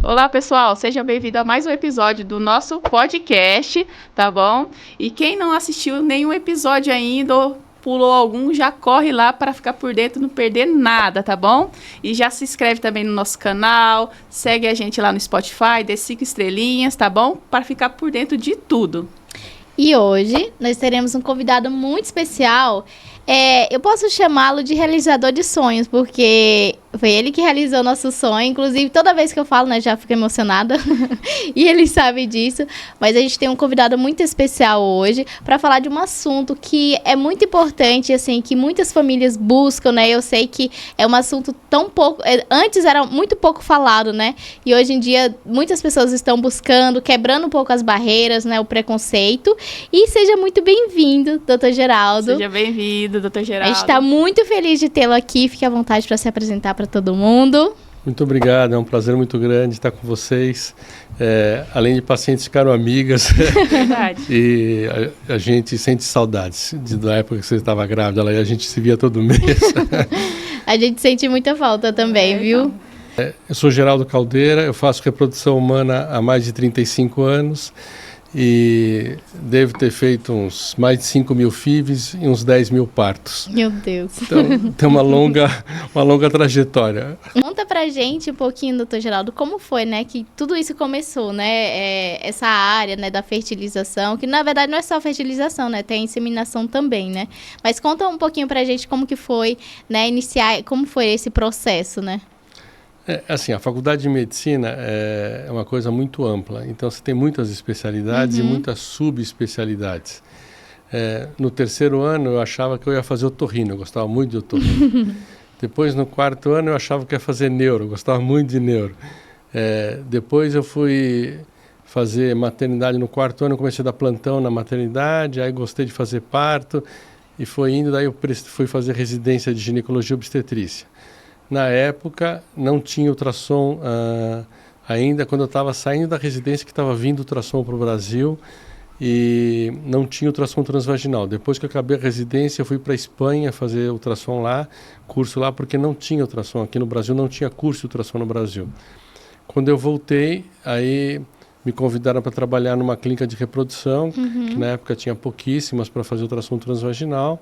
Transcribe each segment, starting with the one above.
Olá, pessoal, seja bem-vindo a mais um episódio do nosso podcast, tá bom? E quem não assistiu nenhum episódio ainda ou pulou algum, já corre lá para ficar por dentro, não perder nada, tá bom? E já se inscreve também no nosso canal, segue a gente lá no Spotify, dê 5 estrelinhas, tá bom? Para ficar por dentro de tudo. E hoje nós teremos um convidado muito especial. Eu posso chamá-lo de realizador de sonhos, porque foi ele que realizou o nosso sonho. Inclusive, toda vez que eu falo, né, já fico emocionada. E ele sabe disso. Mas a gente tem um convidado muito especial hoje para falar de um assunto que é muito importante, assim, que muitas famílias buscam, né? Eu sei que é um assunto tão pouco... Antes era muito pouco falado, né? E hoje em dia muitas pessoas estão buscando, quebrando um pouco as barreiras, né? O preconceito. E seja muito bem-vindo, Dr. Geraldo. Seja bem-vindo, Dr. Geraldo. A gente está muito feliz de tê-lo aqui. Fique à vontade para se apresentar para todo mundo. Muito obrigado, é um prazer muito grande estar com vocês. Além de pacientes, ficaram amigas. Verdade. E a gente sente saudades da época que você estava grávida, a gente se via todo mês. A gente sente muita falta também, viu? Eu sou Geraldo Caldeira, eu faço reprodução humana há mais de 35 anos. E devo ter feito mais de 5.000 FIVs e uns 10.000 partos. Meu Deus. Então, tem uma longa trajetória. Conta pra gente um pouquinho, doutor Geraldo, como foi, né, que tudo isso começou, né, essa área, né, da fertilização, que na verdade não é só fertilização, né, tem inseminação também, né, mas conta um pouquinho pra gente como que foi, né, iniciar, como foi esse processo, né. Assim, a faculdade de medicina é uma coisa muito ampla, então você tem muitas especialidades e muitas subespecialidades. No terceiro ano eu achava que eu ia fazer otorrino, eu gostava muito de otorrino. Depois no quarto ano eu achava que ia fazer neuro, eu gostava muito de neuro. Depois eu fui fazer maternidade no quarto ano, eu comecei a dar plantão na maternidade, aí gostei de fazer parto e foi indo, daí eu fui fazer residência de ginecologia e obstetrícia. Na época, não tinha ultrassom ainda, quando eu estava saindo da residência que estava vindo ultrassom para o Brasil e não tinha ultrassom transvaginal. Depois que eu acabei a residência, eu fui para a Espanha fazer ultrassom lá, curso lá, porque não tinha ultrassom. Aqui no Brasil não tinha curso de ultrassom no Brasil. Quando eu voltei, aí me convidaram para trabalhar numa clínica de reprodução, que na época tinha pouquíssimas para fazer ultrassom transvaginal.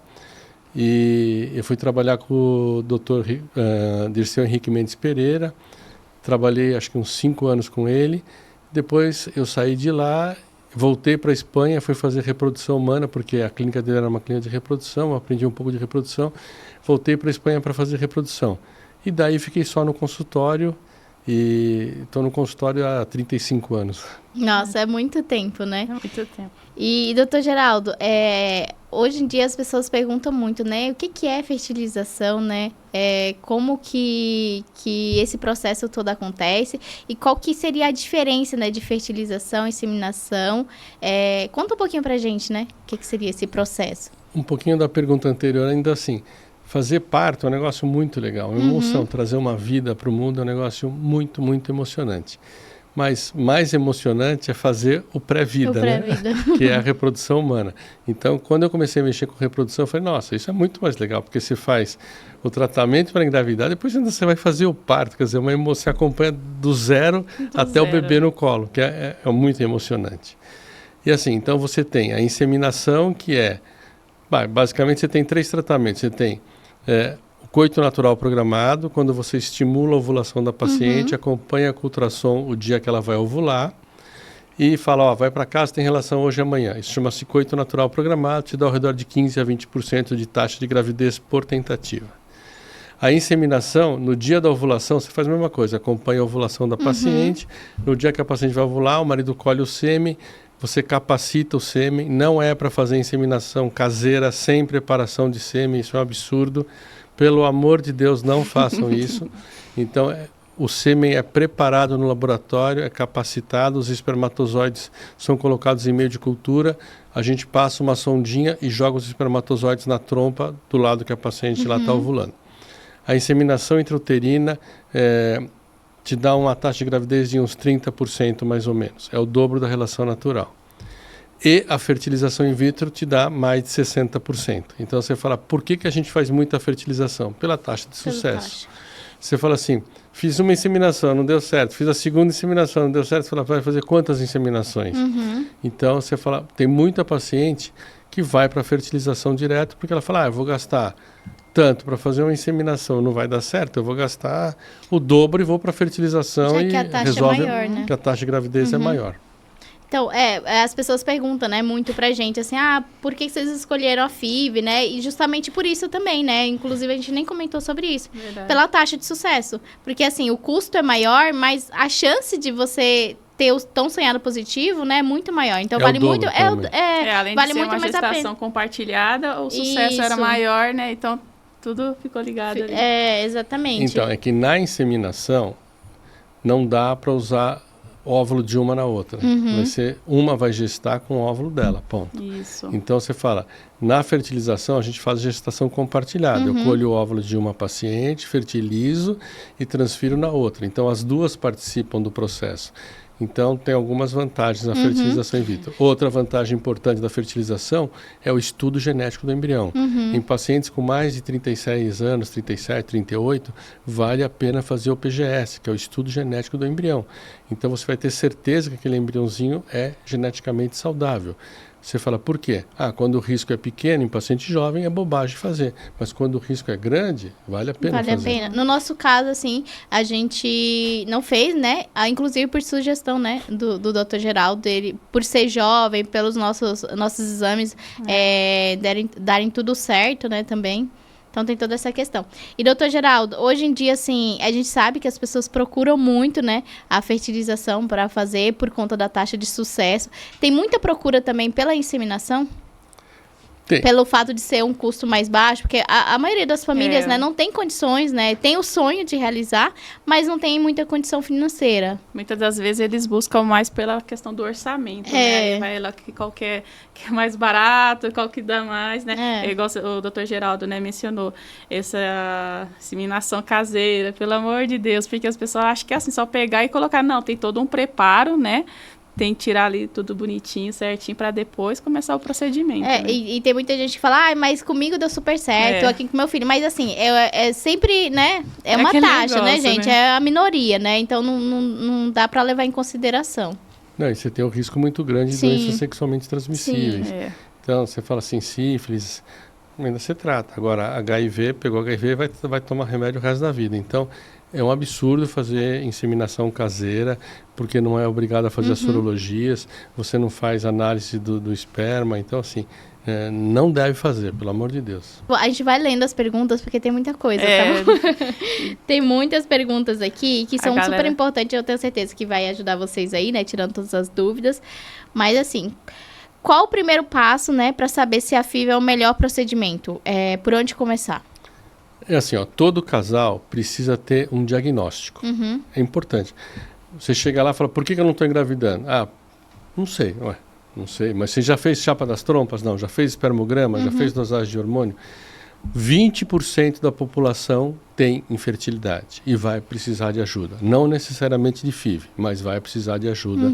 E eu fui trabalhar com o Dr. Dirceu Henrique Mendes Pereira, trabalhei acho que uns 5 anos com ele, depois eu saí de lá, voltei para a Espanha, fui fazer reprodução humana, porque a clínica dele era uma clínica de reprodução, eu aprendi um pouco de reprodução, voltei para a Espanha para fazer reprodução. E daí fiquei só no consultório, e estou no consultório há 35 anos. Nossa, é muito tempo, né? É muito tempo. E, doutor Geraldo, hoje em dia as pessoas perguntam muito, né? O que é fertilização, né? Como que esse processo todo acontece e qual que seria a diferença, né, de fertilização e inseminação? Conta um pouquinho pra gente, né? O que seria esse processo? Um pouquinho da pergunta anterior, ainda assim. Fazer parto é um negócio muito legal, uma emoção, trazer uma vida para o mundo é um negócio muito, muito emocionante. Mas mais emocionante é fazer o pré-vida, né? Que é a reprodução humana. Então, quando eu comecei a mexer com reprodução, eu falei, nossa, isso é muito mais legal, porque você faz o tratamento para engravidar, depois ainda você vai fazer o parto, quer dizer, uma emoção, você acompanha do zero até o bebê no colo, que é muito emocionante. E assim, então você tem a inseminação, que basicamente você tem 3 tratamentos, você tem o coito natural programado, quando você estimula a ovulação da paciente, acompanha com ultrassom o dia que ela vai ovular e fala, vai para casa, tem relação hoje e amanhã. Isso chama-se coito natural programado, te dá ao redor de 15% a 20% de taxa de gravidez por tentativa. A inseminação, no dia da ovulação, você faz a mesma coisa, acompanha a ovulação da paciente, no dia que a paciente vai ovular, o marido colhe o sêmen, você capacita o sêmen, não é para fazer inseminação caseira sem preparação de sêmen, isso é um absurdo. Pelo amor de Deus, não façam isso. Então, o sêmen é preparado no laboratório, é capacitado, os espermatozoides são colocados em meio de cultura, a gente passa uma sondinha e joga os espermatozoides na trompa do lado que a paciente lá está ovulando. A inseminação intrauterina te dá uma taxa de gravidez de uns 30% mais ou menos. É o dobro da relação natural. E a fertilização in vitro te dá mais de 60%. Então você fala, por que a gente faz muita fertilização? Pela taxa de sucesso. Você fala assim, fiz uma inseminação, não deu certo. Fiz a segunda inseminação, não deu certo. Você fala, vai fazer quantas inseminações? Então, você fala, tem muita paciente que vai para a fertilização direto, porque ela fala, eu vou gastar tanto para fazer uma inseminação, não vai dar certo, eu vou gastar o dobro e vou para a fertilização Já e que a taxa resolve é maior, né? que a taxa de gravidez é maior. Então, as pessoas perguntam, né, muito pra gente, assim, por que vocês escolheram a FIV, né? E justamente por isso também, né? Inclusive, a gente nem comentou sobre isso. Verdade. Pela taxa de sucesso. Porque, assim, o custo é maior, mas a chance de você ter o tão sonhado positivo, né, é muito maior. Então, É vale o dobro muito... Além vale de ser muito uma mais a pena. gestação compartilhada, o sucesso era Isso. maior, né? Então, tudo ficou ligado ali. Exatamente. Então, é que na inseminação não dá para usar óvulo de uma na outra. Uma vai gestar com o óvulo dela, ponto. Isso. Então você fala, na fertilização a gente faz gestação compartilhada. Eu colho o óvulo de uma paciente, fertilizo e transfiro na outra. Então as duas participam do processo. Então tem algumas vantagens na fertilização in vitro. Outra vantagem importante da fertilização é o estudo genético do embrião. Em pacientes com mais de 36 anos, 37, 38, vale a pena fazer o PGS, que é o estudo genético do embrião. Então você vai ter certeza que aquele embriãozinho é geneticamente saudável. Você fala, por quê? Quando o risco é pequeno, em paciente jovem, é bobagem fazer. Mas quando o risco é grande, vale a pena fazer. Vale a pena. No nosso caso, assim, a gente não fez, né? Inclusive por sugestão, né? Do Dr. Geraldo, ele, por ser jovem, pelos nossos exames darem tudo certo, né? Também. Então, tem toda essa questão. E, doutor Geraldo, hoje em dia, assim, a gente sabe que as pessoas procuram muito, né, a fertilização para fazer por conta da taxa de sucesso. Tem muita procura também pela inseminação? Tem. Pelo fato de ser um custo mais baixo, porque a maioria das famílias, né, não tem condições, né, tem o sonho de realizar, mas não tem muita condição financeira. Muitas das vezes eles buscam mais pela questão do orçamento, né? Aí vai lá qual que é mais barato, qual que dá mais, né? É igual o Dr. Geraldo, né, mencionou, essa inseminação caseira, pelo amor de Deus, porque as pessoas acham que é assim, só pegar e colocar. Não, tem todo um preparo, né? Tem que tirar ali tudo bonitinho, certinho, para depois começar o procedimento. Né? E tem muita gente que fala, mas comigo deu super certo, eu aqui com meu filho. Mas assim, é sempre, né? É uma taxa, negócio, né, gente? Né? É a minoria, né? Então não dá para levar em consideração. Não, e você tem um risco muito grande de doenças sexualmente transmissíveis. Sim. Então, você fala assim, sífilis, ainda você trata. Agora, HIV, pegou HIV, vai tomar remédio o resto da vida. Então, é um absurdo fazer inseminação caseira, porque não é obrigado a fazer as sorologias, você não faz análise do esperma, então assim, não deve fazer, pelo amor de Deus. A gente vai lendo as perguntas, porque tem muita coisa, tá bom? Tem muitas perguntas aqui que são super importantes, eu tenho certeza que vai ajudar vocês aí, né, tirando todas as dúvidas. Mas assim, qual o primeiro passo, né, para saber se a FIV é o melhor procedimento? Por onde começar? É assim, todo casal precisa ter um diagnóstico. É importante. Você chega lá e fala, por que eu não estou engravidando? Não sei. Não sei, mas você já fez chapa das trompas? Não. Já fez espermograma? Já fez dosagem de hormônio? 20% da população tem infertilidade e vai precisar de ajuda. Não necessariamente de FIV, mas vai precisar de ajuda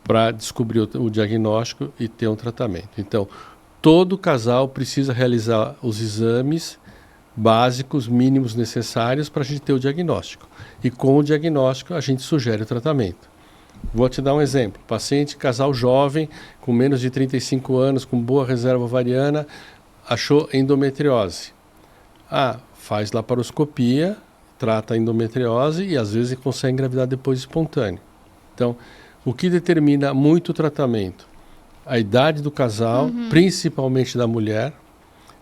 para descobrir o diagnóstico e ter um tratamento. Então, todo casal precisa realizar os exames básicos, mínimos necessários para a gente ter o diagnóstico. E com o diagnóstico a gente sugere o tratamento. Vou te dar um exemplo. Paciente, casal jovem, com menos de 35 anos, com boa reserva ovariana, achou endometriose. Faz laparoscopia, trata a endometriose e às vezes consegue engravidar depois espontâneo. Então, o que determina muito o tratamento? A idade do casal, principalmente da mulher,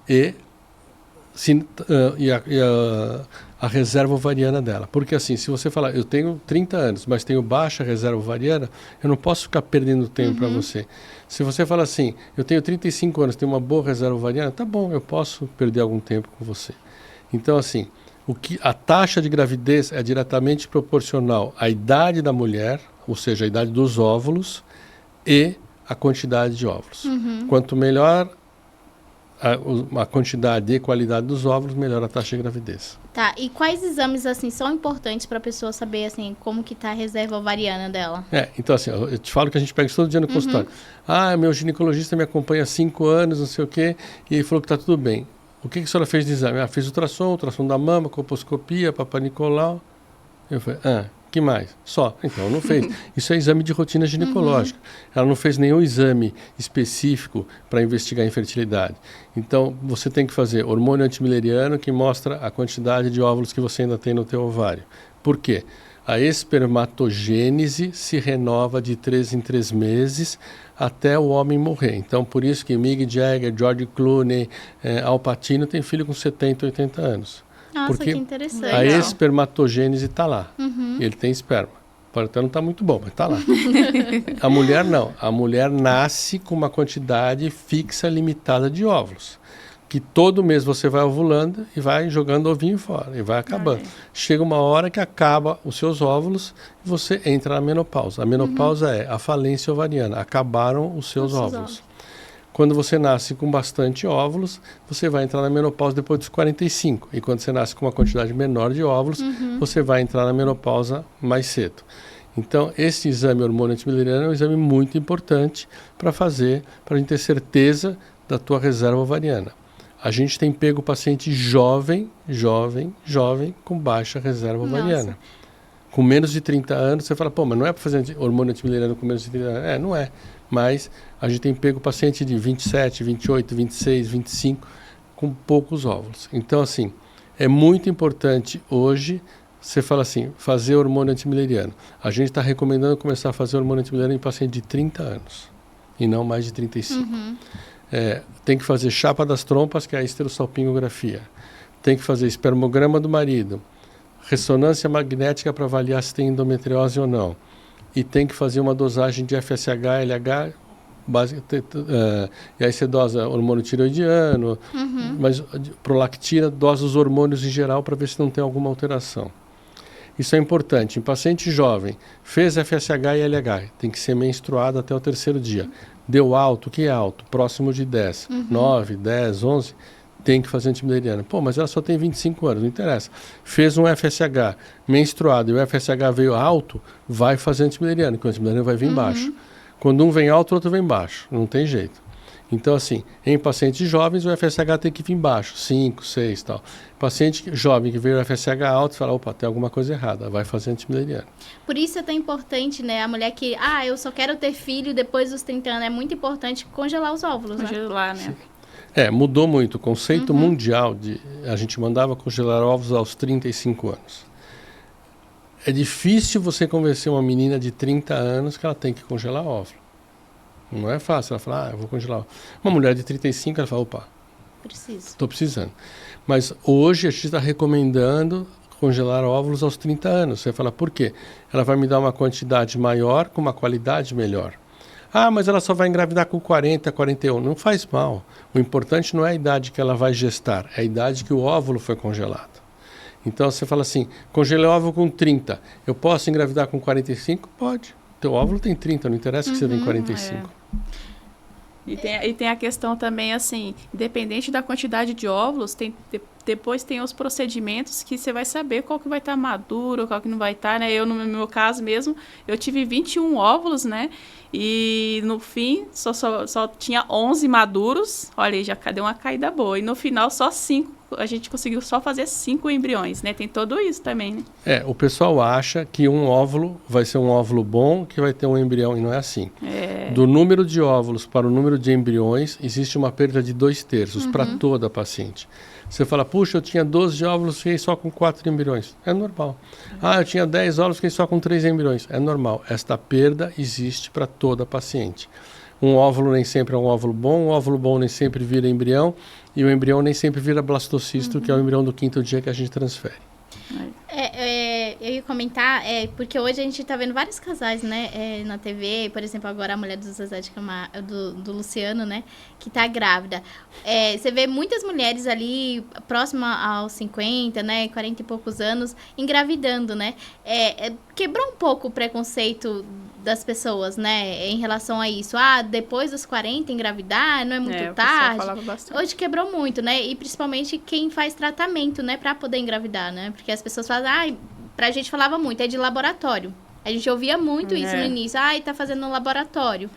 e a reserva ovariana dela. Porque assim, se você falar, eu tenho 30 anos, mas tenho baixa reserva ovariana, eu não posso ficar perdendo tempo para você. Se você fala assim, eu tenho 35 anos, tenho uma boa reserva ovariana, tá bom, eu posso perder algum tempo com você. Então assim, a taxa de gravidez é diretamente proporcional à idade da mulher, ou seja, a idade dos óvulos e a quantidade de óvulos. Quanto melhor a quantidade e qualidade dos óvulos, melhora a taxa de gravidez. Tá, e quais exames, assim, são importantes para a pessoa saber, assim, como que tá a reserva ovariana dela? Então, assim, eu te falo que a gente pega isso todo dia no consultório. Meu ginecologista me acompanha há 5 anos, não sei o quê, e ele falou que tá tudo bem. o que a senhora fez de exame? Fiz ultrassom da mama, colposcopia, Papa Nicolau. Eu falei, que mais? Só. Então, não fez. Isso é exame de rotina ginecológica. Ela não fez nenhum exame específico para investigar a infertilidade. Então, você tem que fazer hormônio antimileriano que mostra a quantidade de óvulos que você ainda tem no teu ovário. Por quê? A espermatogênese se renova de 3 em 3 meses até o homem morrer. Então, por isso que Mick Jagger, George Clooney, Al Pacino tem filho com 70, 80 anos. Nossa, porque que interessante. a espermatogênese está lá. Ele tem esperma. Pode até não estar muito bom, mas está lá. A mulher não. A mulher nasce com uma quantidade fixa, limitada de óvulos. Que todo mês você vai ovulando e vai jogando ovinho fora. E vai acabando. Chega uma hora que acaba os seus óvulos e você entra na menopausa. A menopausa é a falência ovariana. Acabaram os seus óvulos. Quando você nasce com bastante óvulos, você vai entrar na menopausa depois dos 45. E quando você nasce com uma quantidade menor de óvulos, você vai entrar na menopausa mais cedo. Então, esse exame hormônio antimileriano é um exame muito importante para fazer, para a gente ter certeza da tua reserva ovariana. A gente tem pego paciente jovem, com baixa reserva ovariana. Com menos de 30 anos, você fala, mas não é para fazer hormônio antimileriano com menos de 30 anos? Não é. Mas a gente tem pego paciente de 27, 28, 26, 25, com poucos óvulos. Então, assim, é muito importante hoje, você fala assim, fazer hormônio antimileriano. A gente está recomendando começar a fazer hormônio antimileriano em paciente de 30 anos, e não mais de 35. Tem que fazer chapa das trompas, que é a esterossalpingografia. Tem que fazer espermograma do marido, ressonância magnética para avaliar se tem endometriose ou não. E tem que fazer uma dosagem de FSH, LH, e aí você dosa hormônio tiroidiano, mas prolactina, dosa os hormônios em geral para ver se não tem alguma alteração. Isso é importante. Em paciente jovem, fez FSH e LH, tem que ser menstruado até o 3º dia. Deu alto, o que é alto? Próximo de 10, 9, 10, 11, tem que fazer antimileriana. Mas ela só tem 25 anos, não interessa. Fez um FSH menstruado e o FSH veio alto, vai fazer antimileriana, porque o antimileriana vai vir baixo. Quando um vem alto, o outro vem baixo. Não tem jeito. Então, assim, em pacientes jovens, o FSH tem que vir baixo, 5, 6 e tal. Paciente jovem que veio o FSH alto, fala, tem alguma coisa errada, vai fazer antimileriana. Por isso é tão importante, né? A mulher que, eu só quero ter filho depois dos 30 anos, é muito importante congelar os óvulos, Congelar, né? Mudou muito. O conceito mundial a gente mandava congelar óvulos aos 35 anos. É difícil você convencer uma menina de 30 anos que ela tem que congelar óvulo. Não é fácil. Ela fala, eu vou congelar óvulo. Uma mulher de 35, ela fala, preciso. Estou precisando. Mas hoje a gente está recomendando congelar óvulos aos 30 anos. Você fala, por quê? Ela vai me dar uma quantidade maior com uma qualidade melhor. Mas ela só vai engravidar com 40, 41. Não faz mal. O importante não é a idade que ela vai gestar, é a idade que o óvulo foi congelado. Então você fala assim, congelei o óvulo com 30. Eu posso engravidar com 45? Pode. Teu óvulo tem 30, não interessa que você tenha 45. E tem a questão também, assim, independente da quantidade de óvulos, depois tem os procedimentos que você vai saber qual que vai estar maduro, qual que não vai estar, né? Eu, no meu caso mesmo, eu tive 21 óvulos, né? E no fim, só tinha 11 maduros. Olha aí, já deu uma caída boa. E no final, só 5. A gente conseguiu só fazer 5 embriões, né? Tem tudo isso também, né? O pessoal acha que um óvulo vai ser um óvulo bom, que vai ter um embrião, e não é assim. Do número de óvulos para o número de embriões, existe uma perda de 2/3 para toda paciente. Você fala, puxa, eu tinha 12 óvulos, fiquei só com 4 embriões. É normal. Eu tinha 10 óvulos, fiquei só com 3 embriões. É normal. Esta perda existe para toda paciente. Um óvulo nem sempre é um óvulo bom, um óvulo bom nem sempre vira embrião, e o embrião nem sempre vira blastocisto, que é o embrião do 5º dia que a gente transfere. Eu ia comentar, porque hoje a gente tá vendo vários casais, né, na TV, por exemplo, agora a mulher do Zezé de Camargo, do Luciano, né, que tá grávida. Você vê muitas mulheres ali, próxima aos 50, né, 40 e poucos anos, engravidando, né. Quebrou um pouco o preconceito das pessoas, né, em relação a isso. Depois dos 40 engravidar, não é muito tarde. Falava bastante. Hoje quebrou muito, né, e principalmente quem faz tratamento, né, pra poder engravidar, né, porque as pessoas falam, pra gente falava muito, é de laboratório. A gente ouvia muito isso no início, tá fazendo no laboratório.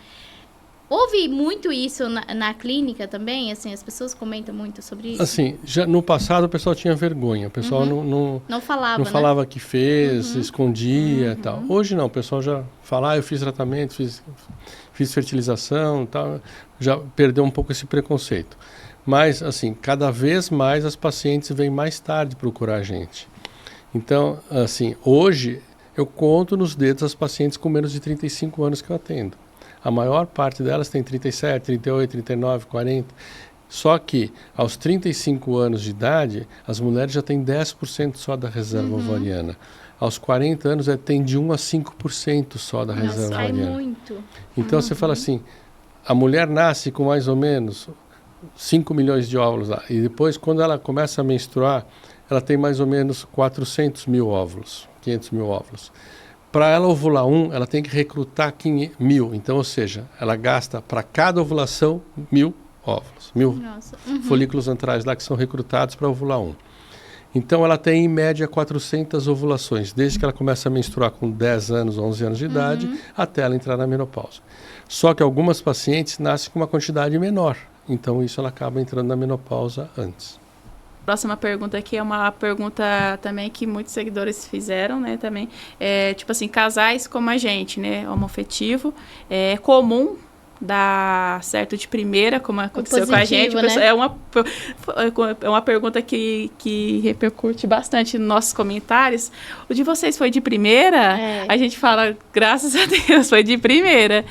Houve muito isso na clínica também? Assim, as pessoas comentam muito sobre isso? Assim, já no passado o pessoal tinha vergonha, o pessoal Não falava, não falava que fez, escondia e tal. Hoje não, o pessoal já fala, eu fiz tratamento, fiz fertilização e tal, já perdeu um pouco esse preconceito. Mas, assim, cada vez mais as pacientes vêm mais tarde procurar a gente. Então, assim, hoje eu conto nos dedos as pacientes com menos de 35 anos que eu atendo. A maior parte delas tem 37, 38, 39, 40. Só que aos 35 anos de idade, as mulheres já têm 10% só da reserva ovariana. Aos 40 anos, tem de 1 a 5% só da reserva ovariana. Sai muito. Então, você fala assim, a mulher nasce com mais ou menos 5 milhões de óvulos lá. E depois, quando ela começa a menstruar, ela tem mais ou menos 400 mil óvulos, 500 mil óvulos. Para ela ovular ela tem que recrutar 1.000. Então, ou seja, ela gasta para cada ovulação 1.000 óvulos, 1.000 folículos antrais lá que são recrutados para ovular Então, ela tem em média 400 ovulações, desde que ela começa a menstruar com 10 anos, 11 anos de idade, até ela entrar na menopausa. Só que algumas pacientes nascem com uma quantidade menor. Então, isso ela acaba entrando na menopausa antes. Próxima pergunta aqui é uma pergunta também que muitos seguidores fizeram, né, também. Tipo assim, casais como a gente, né, homoafetivo, é comum dar certo de primeira, como aconteceu com a gente. Né? É uma pergunta que repercute bastante nos nossos comentários. O de vocês foi de primeira? A gente fala, graças a Deus, foi de primeira.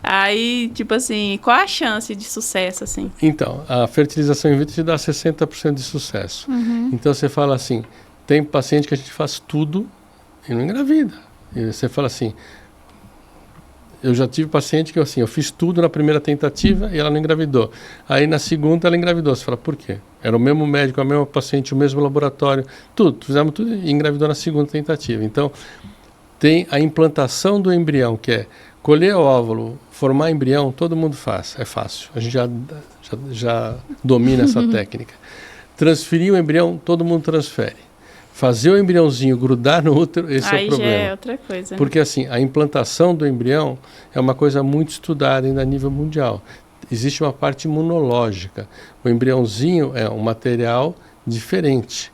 Aí, tipo assim, qual a chance de sucesso, assim? Então, a fertilização in vitro te dá 60% de sucesso. Então, você fala assim, tem paciente que a gente faz tudo e não engravida. E você fala assim, eu já tive paciente que assim, eu fiz tudo na primeira tentativa e ela não engravidou. Aí, na segunda, ela engravidou. Você fala, por quê? Era o mesmo médico, a mesma paciente, o mesmo laboratório, fizemos tudo e engravidou na segunda tentativa. Então, tem a implantação do embrião, que é colher o óvulo, formar embrião, todo mundo faz, é fácil. A gente já domina essa técnica. Transferir o embrião, todo mundo transfere. Fazer o embriãozinho grudar no útero, esse é o problema. Aí já é outra coisa. Porque assim, a implantação do embrião é uma coisa muito estudada ainda a nível mundial. Existe uma parte imunológica. O embriãozinho é um material diferente.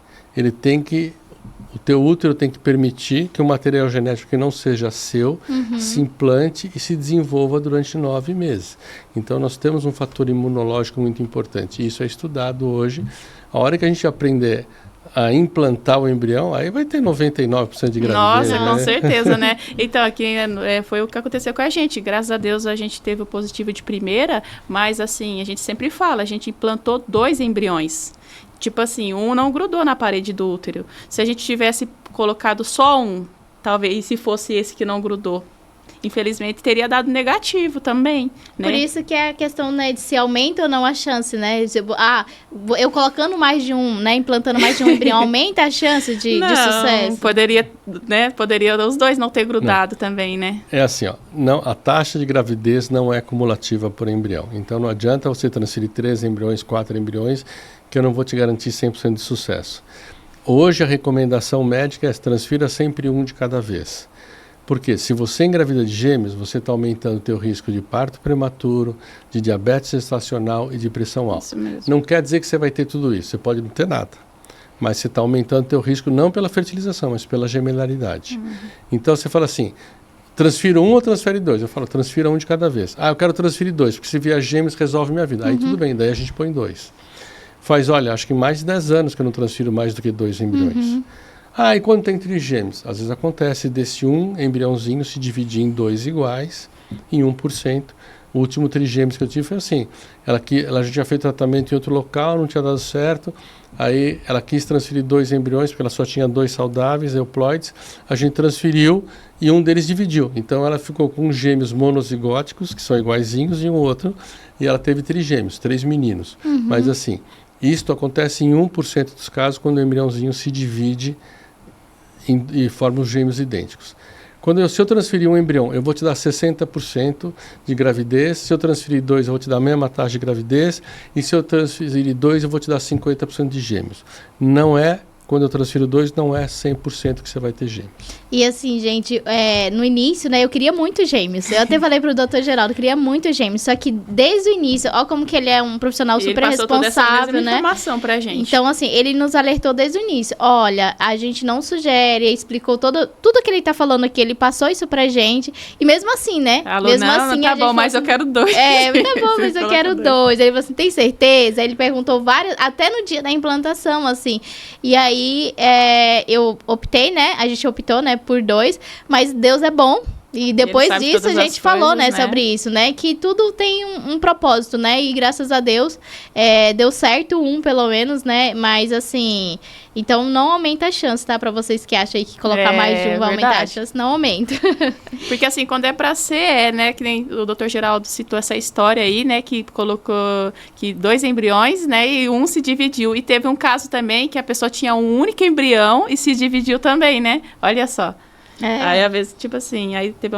O teu útero tem que permitir que o material genético que não seja seu se implante e se desenvolva durante 9 meses. Então, nós temos um fator imunológico muito importante. Isso é estudado hoje. A hora que a gente aprender a implantar o embrião, aí vai ter 99% de gravidez. Nossa, com certeza, né? Então, aqui foi o que aconteceu com a gente. Graças a Deus, a gente teve o positivo de primeira, mas assim, a gente sempre fala, a gente implantou 2 embriões. Tipo assim, um não grudou na parede do útero. Se a gente tivesse colocado só um, talvez, se fosse esse que não grudou, infelizmente teria dado negativo também, né? Por isso que é a questão, né, de se aumenta ou não a chance, né? Eu colocando mais de um, né, implantando mais de um embrião, aumenta a chance de sucesso? Poderia os 2 não ter grudado também, né? É assim, a taxa de gravidez não é cumulativa por embrião. Então, não adianta você transferir 3 embriões, 4 embriões, que eu não vou te garantir 100% de sucesso. Hoje, a recomendação médica é transfira sempre um de cada vez. Porque se você engravida de gêmeos, você está aumentando o teu risco de parto prematuro, de diabetes gestacional e de pressão alta. Isso mesmo. Não quer dizer que você vai ter tudo isso, você pode não ter nada. Mas você está aumentando o teu risco não pela fertilização, mas pela gemelaridade. Então, você fala assim, transfiro um ou transfere 2? Eu falo, transfira um de cada vez. Eu quero transferir 2, porque se vier gêmeos resolve minha vida. Aí tudo bem, daí a gente põe 2. Acho que mais de 10 anos que eu não transfiro mais do que 2 embriões. E quando tem trigêmeos? Às vezes acontece desse embriãozinho se dividir em 2 iguais, em 1%. O último trigêmeos que eu tive foi assim, ela já tinha feito tratamento em outro local, não tinha dado certo, aí ela quis transferir 2 embriões, porque ela só tinha 2 saudáveis, euploides, a gente transferiu e um deles dividiu. Então ela ficou com gêmeos monozigóticos, que são iguaizinhos, e um outro, e ela teve trigêmeos, 3 meninos. Mas assim, isto acontece em 1% dos casos, quando o embriãozinho se divide e forma os gêmeos idênticos. Se eu transferir um embrião, eu vou te dar 60% de gravidez. Se eu transferir 2, eu vou te dar a mesma taxa de gravidez. E se eu transferir 2, eu vou te dar 50% de gêmeos. Não é quando eu transfiro 2, não é 100% que você vai ter gêmeos. E assim, gente, no início, né, eu queria muito gêmeos. Eu até falei pro Dr. Geraldo, eu queria muito gêmeos. Só que desde o início, ó como que ele é um profissional super responsável, né? Informação pra gente. Então, assim, ele nos alertou desde o início. Olha, a gente não sugere, explicou tudo que ele tá falando aqui, ele passou isso pra gente. E mesmo assim, né? Alô, mesmo não, assim, tá bom, mas eu quero 2. Tá bom, mas eu quero 2. Aí ele falou assim, tem certeza? Aí ele perguntou várias, até no dia da implantação, assim. E aí, eu optei, né? A gente optou, né, por 2. Mas Deus é bom. E depois disso a gente falou, né, sobre isso, né? Que tudo tem um propósito, né? E graças a Deus deu certo pelo menos, né? Mas assim, então não aumenta a chance, tá? Pra vocês que acham aí que colocar mais de vai aumentar a chance, não aumenta. Porque assim, quando é pra ser, né? Que nem o Dr. Geraldo citou essa história aí, né? Que colocou que 2 embriões, né? E um se dividiu. E teve um caso também que a pessoa tinha um único embrião e se dividiu também, né? Olha só. Aí, às vezes, tipo assim, aí tem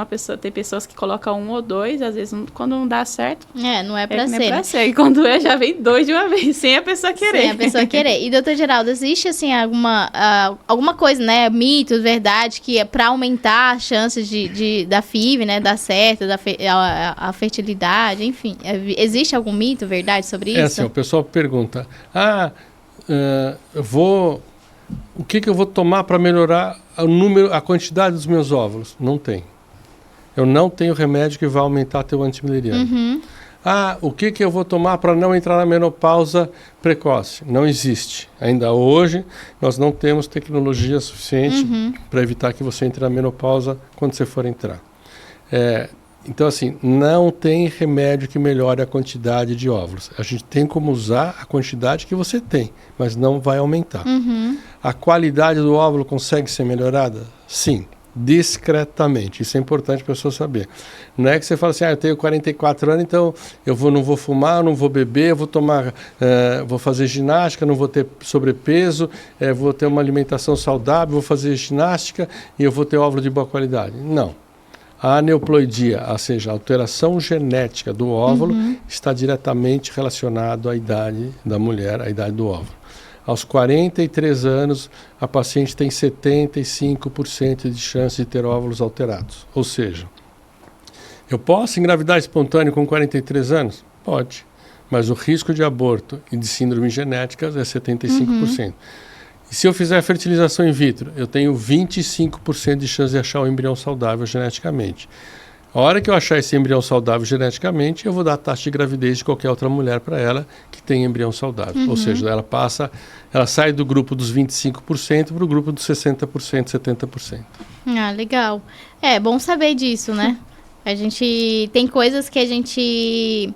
pessoas que colocam 1 ou 2, às vezes, quando não dá certo. Não é pra ser. Não é pra ser. E quando já vem 2 de uma vez, sem a pessoa querer. Sem a pessoa querer. E, doutor Geraldo, existe, assim, alguma coisa, né, mitos, verdade, que é pra aumentar as chances da FIV, né, dar certo, a fertilidade, enfim. Existe algum mito, verdade, sobre isso? Assim, o pessoal pergunta, o que eu vou tomar para melhorar a quantidade dos meus óvulos? Não tem. Eu não tenho remédio que vai aumentar teu antimileriano. O que eu vou tomar para não entrar na menopausa precoce? Não existe. Ainda hoje, nós não temos tecnologia suficiente para evitar que você entre na menopausa quando você for entrar. Então, assim, não tem remédio que melhore a quantidade de óvulos. A gente tem como usar a quantidade que você tem, mas não vai aumentar. A qualidade do óvulo consegue ser melhorada? Sim, discretamente. Isso é importante a pessoa saber. Não é que você fala assim, eu tenho 44 anos, então não vou fumar, não vou beber, eu vou vou fazer ginástica, não vou ter sobrepeso, vou ter uma alimentação saudável, vou fazer ginástica e eu vou ter óvulo de boa qualidade. Não. A aneuploidia, ou seja, a alteração genética do óvulo, está diretamente relacionado à idade da mulher, à idade do óvulo. Aos 43 anos, a paciente tem 75% de chance de ter óvulos alterados. Ou seja, eu posso engravidar espontâneo com 43 anos? Pode, mas o risco de aborto e de síndrome genética é 75%. E se eu fizer fertilização in vitro, eu tenho 25% de chance de achar o embrião saudável geneticamente. A hora que eu achar esse embrião saudável geneticamente, eu vou dar a taxa de gravidez de qualquer outra mulher para ela que tem embrião saudável. Ou seja, ela sai do grupo dos 25% para o grupo dos 60%, 70%. Legal. É bom saber disso, né? A gente tem coisas que a gente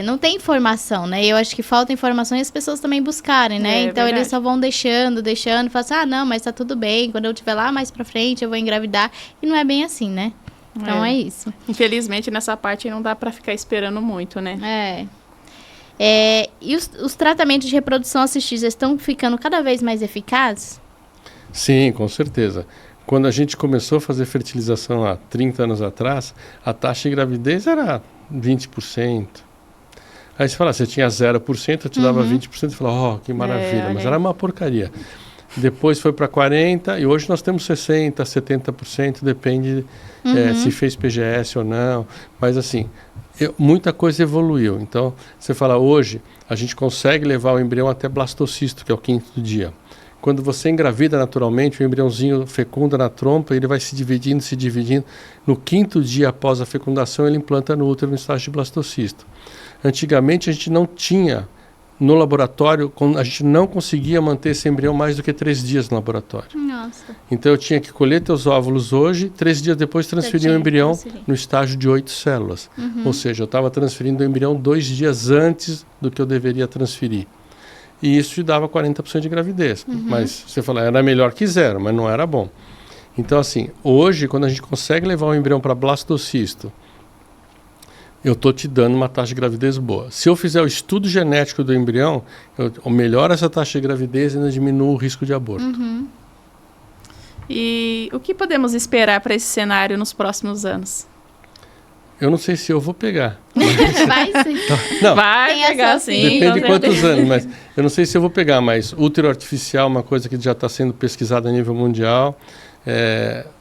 não tem informação, né? Eu acho que falta informação e as pessoas também buscarem, né? Então verdade. eles só vão deixando, e falam assim, não, mas tá tudo bem, quando eu estiver lá mais pra frente eu vou engravidar. E não é bem assim, né? Então é isso. Infelizmente, nessa parte não dá pra ficar esperando muito, né? E os tratamentos de reprodução assistida estão ficando cada vez mais eficazes? Sim, com certeza. Quando a gente começou a fazer fertilização há 30 anos atrás, a taxa de gravidez era 20%. Aí você fala, você tinha 0%, eu te dava 20%, você fala, que maravilha, mas era uma porcaria. Depois foi para 40% e hoje nós temos 60%, 70%, depende se fez PGS ou não. Mas assim, muita coisa evoluiu. Então, você fala, hoje a gente consegue levar o embrião até blastocisto, que é o 5º dia. Quando você engravida naturalmente, o embriãozinho fecunda na trompa, ele vai se dividindo. No 5º dia após a fecundação, ele implanta no útero no estágio de blastocisto. Antigamente, a gente não tinha, no laboratório, a gente não conseguia manter esse embrião mais do que 3 dias no laboratório. Nossa. Então, eu tinha que colher teus óvulos hoje, 3 dias depois transferir o embrião no estágio de 8 células. Ou seja, eu estava transferindo o embrião 2 dias antes do que eu deveria transferir. E isso te dava 40% de gravidez. Mas você fala, era melhor que 0, mas não era bom. Então, assim, hoje, quando a gente consegue levar o embrião para blastocisto, eu estou te dando uma taxa de gravidez boa. Se eu fizer o estudo genético do embrião, eu melhoro essa taxa de gravidez e ainda diminuo o risco de aborto. E o que podemos esperar para esse cenário nos próximos anos? Eu não sei se eu vou pegar. Vai sim. Não, Vai Tem pegar essa sim. depende de com quantos certeza. anos, mas eu não sei se eu vou pegar, mas útero artificial é uma coisa que já está sendo pesquisada a nível mundial.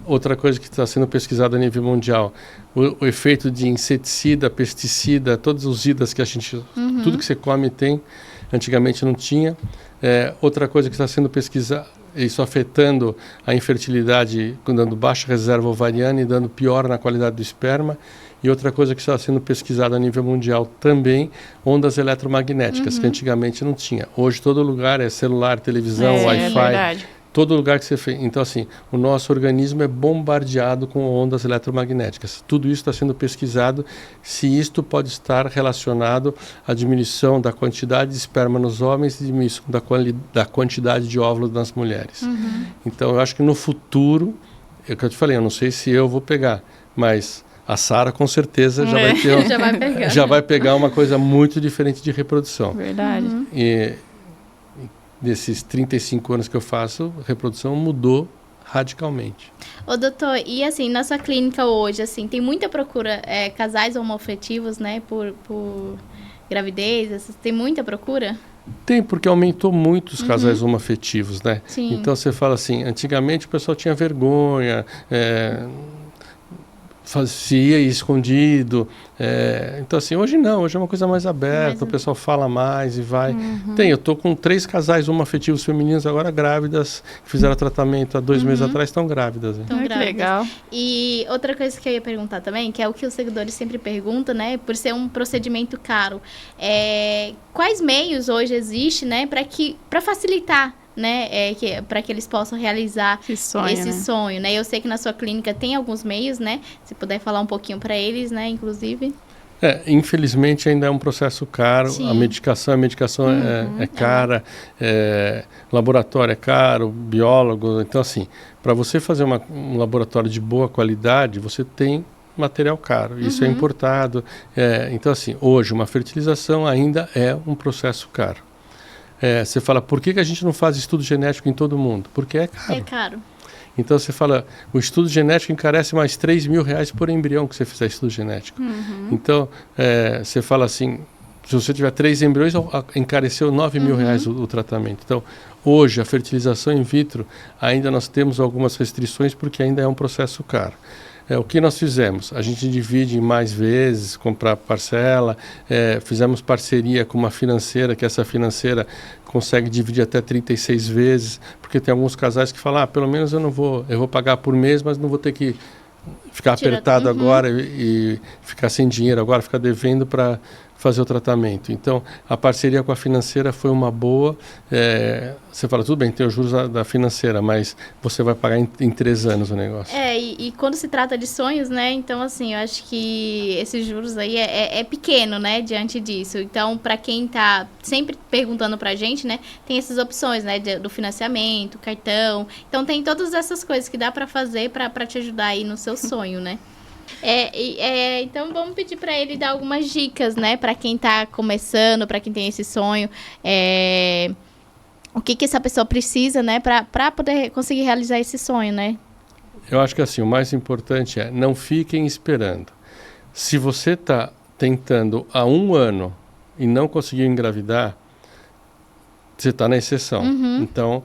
Outra coisa que está sendo pesquisada a nível mundial, o efeito de inseticida, pesticida, todos os idas que a gente, tudo que você come tem, antigamente não tinha. Outra coisa que está sendo pesquisada, isso afetando a infertilidade, dando baixa reserva ovariana e dando pior na qualidade do esperma. E outra coisa que está sendo pesquisada a nível mundial também, ondas eletromagnéticas, que antigamente não tinha. Hoje todo lugar é celular, televisão, É Wi-Fi, verdade. todo lugar que você fez. Então assim, o nosso organismo é bombardeado com ondas eletromagnéticas. Tudo isso está sendo pesquisado, se isto pode estar relacionado à diminuição da quantidade de esperma nos homens e diminuição da quantidade de óvulos nas mulheres. Então eu acho que no futuro, é o que eu te falei, eu não sei se eu vou pegar, mas a Sara com certeza já vai ter Já vai pegar. já vai pegar uma coisa muito diferente de reprodução. Verdade. E desses 35 anos que eu faço, a reprodução mudou radicalmente. Ô, doutor, e assim, na sua clínica hoje, assim, tem muita procura, casais homoafetivos, né, por gravidez, tem muita procura? Tem, porque aumentou muito os casais homoafetivos, né? Sim. Então você fala assim, antigamente o pessoal tinha vergonha, fazia escondido. Então assim, hoje não, hoje é uma coisa mais aberta, o pessoal fala mais e vai. Eu estou com 3 casais homoafetivos femininos agora grávidas, que fizeram tratamento há 2 meses atrás, estão grávidas. Hein? Tão Ai, que grávidas. legal. E outra coisa que eu ia perguntar também, que é o que os seguidores sempre perguntam, né? Por ser um procedimento caro, quais meios hoje existem, né, para facilitar, né, para que eles possam realizar esse Sonho, sonho, né? Eu sei que na sua clínica tem alguns meios, né? Se puder falar um pouquinho para eles, né, inclusive. Infelizmente ainda é um processo caro. Sim. A medicação é cara, laboratório é caro, biólogo. Então assim, para você fazer um laboratório de boa qualidade, você tem material caro, isso é importado. Então assim, hoje uma fertilização ainda é um processo caro. Você fala, por que a gente não faz estudo genético em todo mundo? Porque é caro. É caro. Então você fala, o estudo genético encarece mais R$3.000 por embrião que você fizer estudo genético. Então, você fala assim, se você tiver 3 embriões, encareceu R$9.000 o tratamento. Então, hoje, a fertilização in vitro, ainda nós temos algumas restrições, porque ainda é um processo caro. O que nós fizemos? A gente divide em mais vezes, comprar parcela, fizemos parceria com uma financeira, que essa financeira consegue dividir até 36 vezes, porque tem alguns casais que falam, pelo menos eu vou pagar por mês, mas não vou ter que ficar apertado agora e ficar sem dinheiro agora, ficar devendo para fazer o tratamento. Então, a parceria com a financeira foi uma boa. Você fala, tudo bem, tem os juros da financeira, mas você vai pagar em 3 anos o negócio. E quando se trata de sonhos, né, então assim, eu acho que esses juros aí é pequeno, né, diante disso. Então, para quem tá sempre perguntando pra gente, né, tem essas opções, né, do financiamento, cartão. Então, tem todas essas coisas que dá para fazer para te ajudar aí no seu sonho, né. Então vamos pedir para ele dar algumas dicas, né, para quem está começando, para quem tem esse sonho, o que essa pessoa precisa, né, para poder conseguir realizar esse sonho, né? Eu acho que assim, o mais importante é não fiquem esperando. Se você está tentando há 1 ano e não conseguiu engravidar, você está na exceção. Então,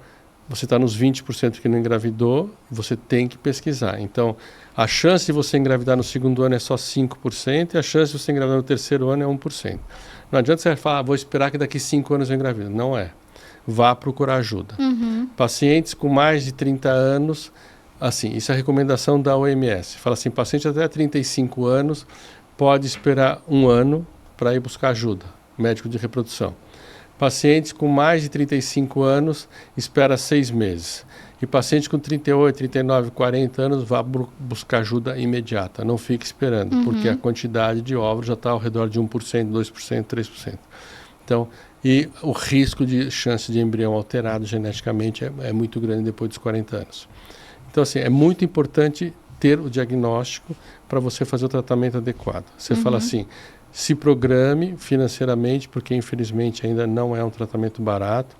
você está nos 20% que não engravidou, você tem que pesquisar. Então, a chance de você engravidar no 2º ano é só 5% e a chance de você engravidar no 3º ano é 1%. Não adianta você falar, vou esperar que daqui 5 anos eu engravido. Não é. Vá procurar ajuda. Pacientes com mais de 30 anos, assim, isso é a recomendação da OMS. Fala assim, paciente até 35 anos pode esperar 1 ano para ir buscar ajuda, médico de reprodução. Pacientes com mais de 35 anos espera 6 meses. E paciente com 38, 39, 40 anos vá buscar ajuda imediata. Não fique esperando, porque a quantidade de óvulos já está ao redor de 1%, 2%, 3%. Então, e o risco de chance de embrião alterado geneticamente é muito grande depois dos 40 anos. Então, assim, é muito importante ter o diagnóstico para você fazer o tratamento adequado. Você fala assim, se programe financeiramente, porque infelizmente ainda não é um tratamento barato.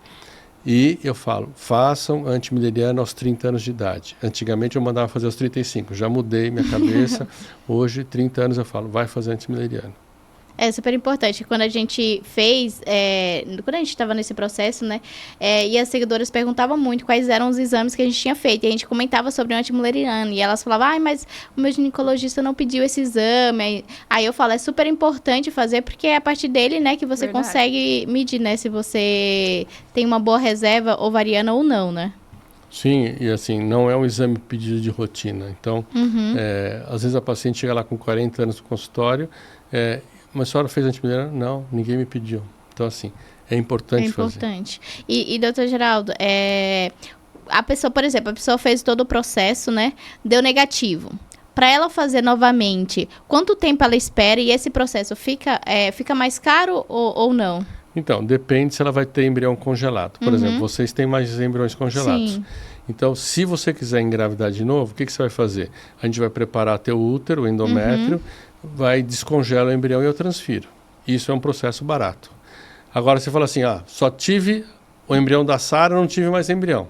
E eu falo, façam antimileriano aos 30 anos de idade. Antigamente eu mandava fazer aos 35, já mudei minha cabeça. Hoje, 30 anos eu falo, vai fazer antimileriano. É super importante. Quando a gente fez, quando a gente estava nesse processo, né, e as seguidoras perguntavam muito quais eram os exames que a gente tinha feito. E a gente comentava sobre o antimileriano. E elas falavam, mas o meu ginecologista não pediu esse exame. Aí eu falo, é super importante fazer, porque é a partir dele, né, que você consegue medir, né, se você tem uma boa reserva ovariana ou não, né? Sim, e assim, não é um exame pedido de rotina. Então, às vezes a paciente chega lá com 40 anos no consultório, mas a senhora fez antimileriano? Não, ninguém me pediu. Então, assim, é importante fazer. É importante. E doutor Geraldo, a pessoa, por exemplo, a pessoa fez todo o processo, né? Deu negativo. Para ela fazer novamente, quanto tempo ela espera e esse processo fica mais caro ou não? Então, depende se ela vai ter embrião congelado. Por exemplo, vocês têm mais embriões congelados. Sim. Então, se você quiser engravidar de novo, o que você vai fazer? A gente vai preparar teu útero, o endométrio, vai descongela o embrião e eu transfiro. Isso é um processo barato. Agora você fala assim, só tive o embrião da Sara, não tive mais embrião.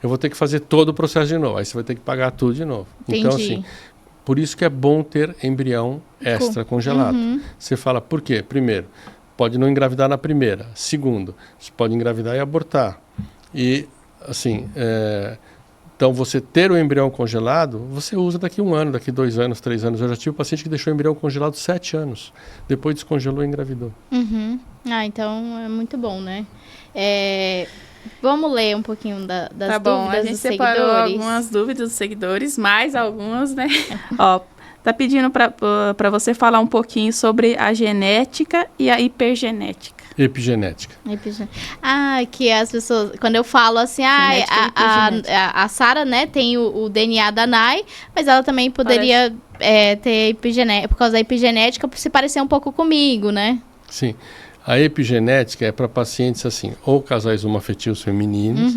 Eu vou ter que fazer todo o processo de novo. Aí você vai ter que pagar tudo de novo. Entendi. Então, assim, por isso que é bom ter embrião extra congelado. Você fala, por quê? Primeiro, pode não engravidar na primeira. Segundo, você pode engravidar e abortar. E, assim, então você ter o embrião congelado, você usa daqui 1 ano, daqui 2 anos, 3 anos. Eu já tive um paciente que deixou o embrião congelado 7 anos. Depois descongelou e engravidou. Então é muito bom, né? Vamos ler um pouquinho das dúvidas dos seguidores. Tá bom, a gente separou algumas dúvidas dos seguidores, mais algumas, né? Ó, tá pedindo para você falar um pouquinho sobre a genética e a hipergenética. Epigenética. Que as pessoas, quando eu falo assim, a Sara, né, tem o DNA da Nai, mas ela também poderia ter epigenética, por causa da epigenética, se parecer um pouco comigo, né? Sim. A epigenética é para pacientes assim, ou casais homoafetivos femininos,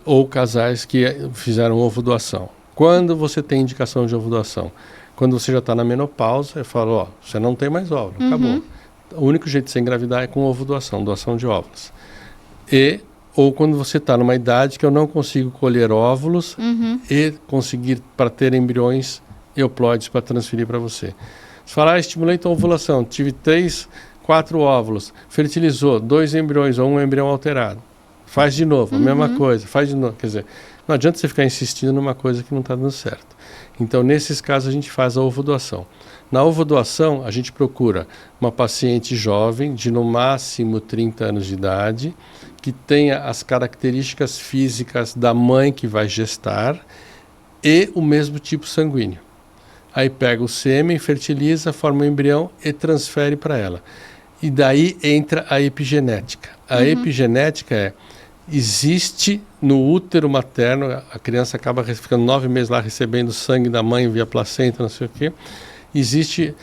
ou casais que fizeram ovodoação. Quando você tem indicação de ovodoação? Quando você já está na menopausa, eu falo, você não tem mais óvulo, acabou. O único jeito de você engravidar é com ovodoação, doação de óvulos. Ou quando você está numa idade que eu não consigo colher óvulos e conseguir, para ter embriões euploides para transferir para você. Você fala, estimulei a ovulação, tive 3, 4 óvulos, fertilizou 2 embriões ou 1 embrião alterado. Faz de novo, a mesma coisa, faz de novo. Quer dizer, não adianta você ficar insistindo numa coisa que não está dando certo. Então, nesses casos, a gente faz a ovodoação. Na ovodoação, a gente procura uma paciente jovem, de no máximo 30 anos de idade, que tenha as características físicas da mãe que vai gestar e o mesmo tipo sanguíneo. Aí pega o sêmen, fertiliza, forma um embrião e transfere para ela. E daí entra a epigenética. A epigenética existe no útero materno, a criança acaba ficando 9 meses lá recebendo sangue da mãe via placenta, não sei o quê. Existe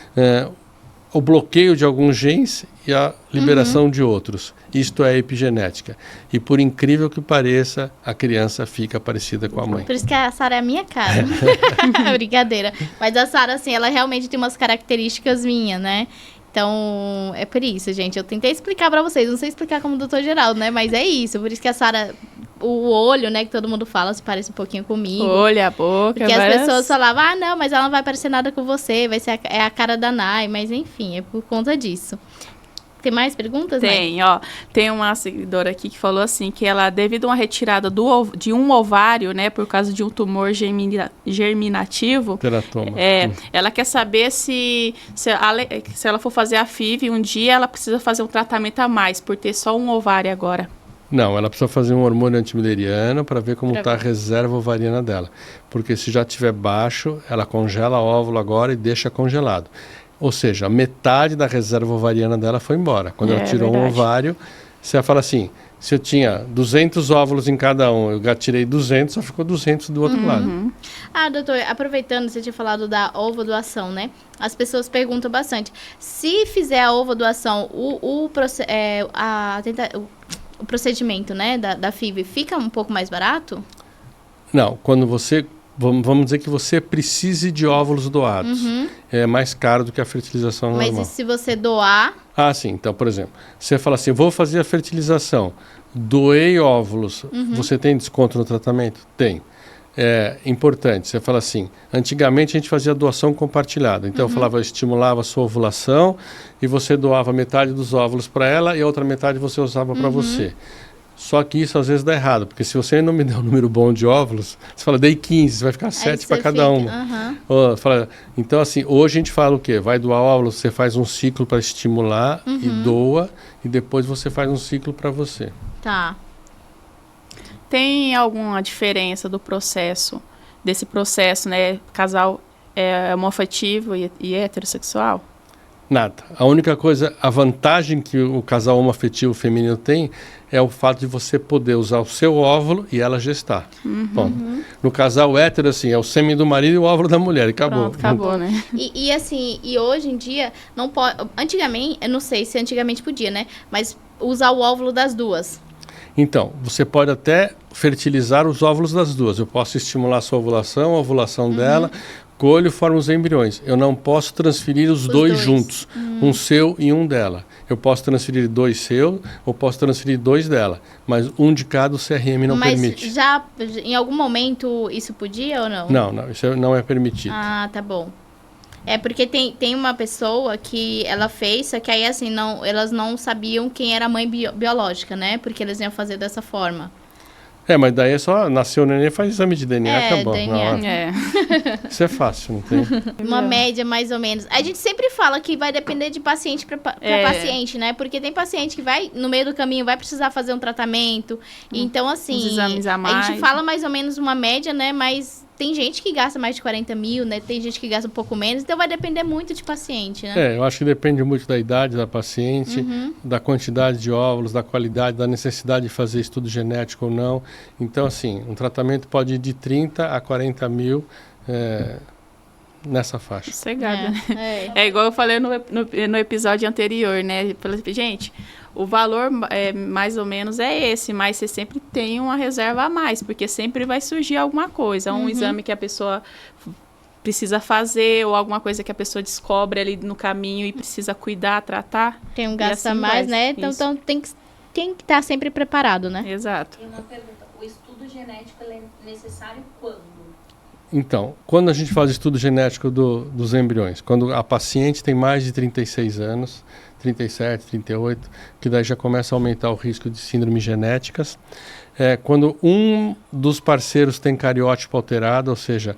o bloqueio de alguns genes e a liberação de outros. Isto é epigenética. E por incrível que pareça, a criança fica parecida com a mãe. Por isso que a Sara é a minha cara. Brincadeira. Mas a Sara, assim, ela realmente tem umas características minhas, né? Então, é por isso, gente. Eu tentei explicar pra vocês. Não sei explicar como o doutor Geraldo, né? Mas é isso. Por isso que a Sara, o olho, né? Que todo mundo fala, se parece um pouquinho comigo. O olho, a boca. Porque as pessoas falavam, não, mas ela não vai parecer nada com você. Vai ser a cara da Nai. Mas, enfim, é por conta disso. Tem mais perguntas, né? Tem, tem uma seguidora aqui que falou assim, que ela, devido a uma retirada de um ovário, né, por causa de um tumor germinativo, teratoma. Ela quer saber se ela for fazer a FIV, um dia ela precisa fazer um tratamento a mais, por ter só um ovário agora. Não, ela precisa fazer um hormônio antimileriano para ver como está a reserva ovariana dela. Porque se já estiver baixo, ela congela o óvulo agora e deixa congelado. Ou seja, metade da reserva ovariana dela foi embora. Quando ela tirou um ovário, você fala assim, se eu tinha 200 óvulos em cada um, eu tirei 200, só ficou 200 do outro lado. Doutor, aproveitando, você tinha falado da ovodoação, né? As pessoas perguntam bastante. Se fizer a ovodoação, o procedimento, né, da FIV, fica um pouco mais barato? Não, quando você... Vamos dizer que você precise de óvulos doados. É mais caro do que a fertilização normal. Mas e se você doar Ah, sim. Então, por exemplo, você fala assim, vou fazer a fertilização, doei óvulos, você tem desconto no tratamento? Tem. É importante, você fala assim, antigamente a gente fazia doação compartilhada, então eu falava, eu estimulava a sua ovulação e você doava metade dos óvulos para ela e a outra metade você usava para você. Só que isso às vezes dá errado, porque se você não me der um número bom de óvulos, você fala, dei 15, vai ficar 7 para cada uma. Então assim, hoje a gente fala o quê? Vai doar óvulos, você faz um ciclo para estimular e doa, e depois você faz um ciclo para você. Tá. Tem alguma diferença do processo, desse processo, né? Casal homoafetivo e heterossexual? Nada. A única coisa, a vantagem que o casal homoafetivo feminino tem é o fato de você poder usar o seu óvulo e ela gestar. Bom, no casal hétero, assim, é o sêmen do marido e o óvulo da mulher, e acabou. Pronto, acabou, né? E assim, e hoje em dia, não pode... Antigamente, eu não sei se antigamente podia, né? Mas usar o óvulo das duas. Então, você pode até fertilizar os óvulos das duas. Eu posso estimular a sua ovulação, a ovulação dela, colho e formo os embriões. Eu não posso transferir os dois juntos, um seu e um dela. Eu posso transferir 2 seus ou posso transferir 2 dela, mas um de cada o CRM não permite. Mas já em algum momento isso podia ou não? Não, isso não é permitido. Ah, tá bom. É porque tem uma pessoa que ela fez, só que aí assim, elas não sabiam quem era a mãe biológica, né? Porque eles iam fazer dessa forma. Mas daí é só, nasceu o neném, faz exame de DNA, acabou. DNA. Isso é fácil, não tem? Uma média, mais ou menos. A gente sempre fala que vai depender de paciente para paciente, né? Porque tem paciente que vai, no meio do caminho, vai precisar fazer um tratamento. Então, assim, uns exames a mais. A gente fala mais ou menos uma média, né? Mas tem gente que gasta mais de 40 mil, né? Tem gente que gasta um pouco menos. Então, vai depender muito de paciente, né? Eu acho que depende muito da idade da paciente, da quantidade de óvulos, da qualidade, da necessidade de fazer estudo genético ou não. Então, assim, um tratamento pode ir de 30 a 40 mil nessa faixa. Sossegada. É igual eu falei no episódio anterior, né? Falei, gente, o valor mais ou menos é esse, mas você sempre tem uma reserva a mais, porque sempre vai surgir alguma coisa, um exame que a pessoa precisa fazer ou alguma coisa que a pessoa descobre ali no caminho e precisa cuidar, tratar. Tem um gasto a mais, né? Então tem que estar sempre preparado, né? Exato. Tem uma pergunta, o estudo genético é necessário quando? Então, quando a gente faz estudo genético dos embriões, quando a paciente tem mais de 36 anos, 37, 38, que daí já começa a aumentar o risco de síndromes genéticas. Quando um dos parceiros tem cariótipo alterado, ou seja,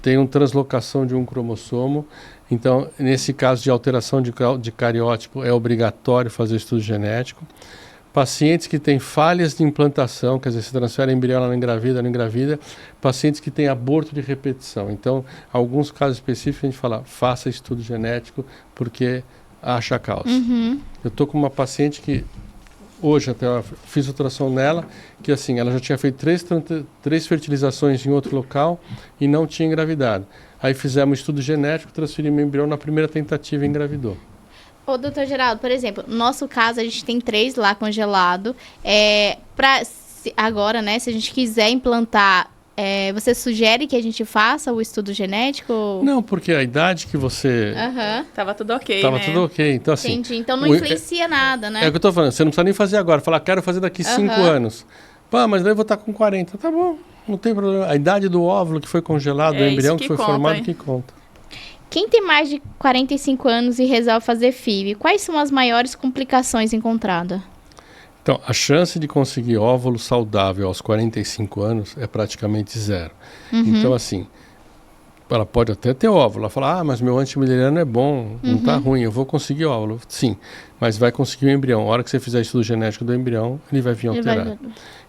tem uma translocação de um cromossomo, então, nesse caso de alteração de cariótipo, é obrigatório fazer estudo genético. Pacientes que têm falhas de implantação, quer dizer, se transfere embrião, ela não engravida. Pacientes que têm aborto de repetição. Então, alguns casos específicos a gente fala, faça estudo genético, porque acha a causa. Eu estou com uma paciente que, hoje até eu fiz ultrassom nela, que assim, ela já tinha feito 3 fertilizações em outro local e não tinha engravidado. Aí fizemos estudo genético, transferimos o embrião na primeira tentativa e engravidou. Ô, doutor Geraldo, por exemplo, no nosso caso, a gente tem 3 lá congelado. Agora, né, se a gente quiser implantar, você sugere que a gente faça o estudo genético? Não, porque a idade que você... Tava tudo ok, Tava né? tudo ok. Então, assim, entendi. Então não influencia nada, né? É o que eu tô falando. Você não precisa nem fazer agora. Falar, quero fazer daqui 5 anos. Pá, mas daí eu vou estar com 40. Tá bom, não tem problema. A idade do óvulo que foi congelado, do embrião que foi formado, que conta. Quem tem mais de 45 anos e resolve fazer FIV, quais são as maiores complicações encontradas? Então, a chance de conseguir óvulo saudável aos 45 anos é praticamente zero. Então, assim, ela pode até ter óvulo. Ela fala, mas meu antimileriano é bom, não está ruim, eu vou conseguir óvulo. Sim, mas vai conseguir o embrião. A hora que você fizer estudo genético do embrião, ele vai vir alterado.